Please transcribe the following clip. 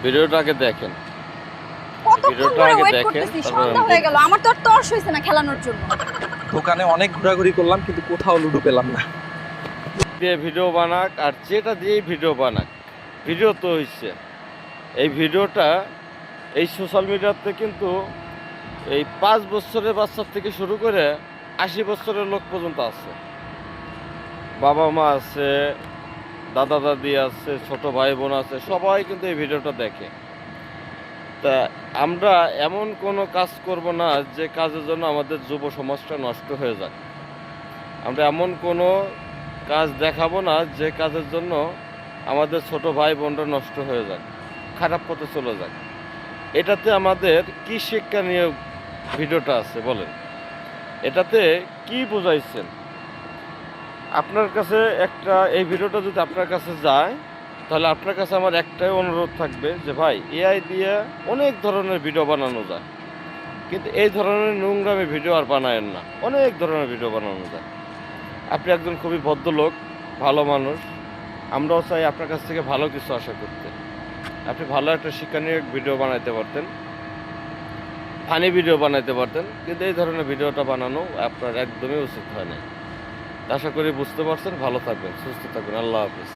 ভিডিওটাকে দেখেন, কতক্ষণ ধরে ওয়েট করতেছি, সন্ধ্যা হয়ে গেল, আমার তো আর তর্স হইছে না খেলানোর জন্য। দোকানে অনেক ঘোরাঘুরি করলাম কিন্তু কোথাও লুডো পেলাম না। দিয়ে ভিডিও বানাক আর যেটা দিয়েই ভিডিও বানাক, ভিডিও তো হইছে। এই ভিডিওটা এই সোশ্যাল মিডিয়াতে কিন্তু এই 5 বছরের বাচ্চার থেকে শুরু করে 80 বছরের লোক পর্যন্ত আছে, বাবা মা আছে, দাদা দাদি আছে, ছোট ভাই বোন আছে, সবাই কিন্তু এই ভিডিওটা দেখে। তা আমরা এমন কোনো কাজ করব না যে কাজের জন্য আমাদের যুব সমাজটা নষ্ট হয়ে যাক। আমরা এমন কোনো কাজ দেখাবো না যে কাজের জন্য আমাদের ছোট ভাই বোনরা নষ্ট হয়ে যাক, খারাপ পথে চলে যাক। এটাতে আমাদের কি শিক্ষা নিয়ে ভিডিওটা আছে বলেন? এটাতে কি বুঝাইছেন? আপনার কাছে এই ভিডিওটা যদি আপনার কাছে যায়, তাহলে আপনার কাছে আমার একটাই অনুরোধ থাকবে যে ভাই, এআই দিয়ে অনেক ধরনের ভিডিও বানানো যায়, কিন্তু এই ধরনের নোংরামি ভিডিও আর বানায়েন না। অনেক ধরনের ভিডিও বানানো যায়। আপনি একজন খুবই ভদ্রলোক, ভালো মানুষ, আমরাও চাই আপনার কাছ থেকে ভালো কিছু আশা করতে। আপনি ভালো একটা শিক্ষণীয় ভিডিও বানাইতে পারতেন, ফানি ভিডিও বানাইতে পারতেন, কিন্তু এই ধরনের ভিডিওটা বানানো আপনার একদমই উচিত হয় না। আশা করি বুঝতে পারছেন। ভালো থাকবেন, সুস্থ থাকবেন। আল্লাহ হাফিজ।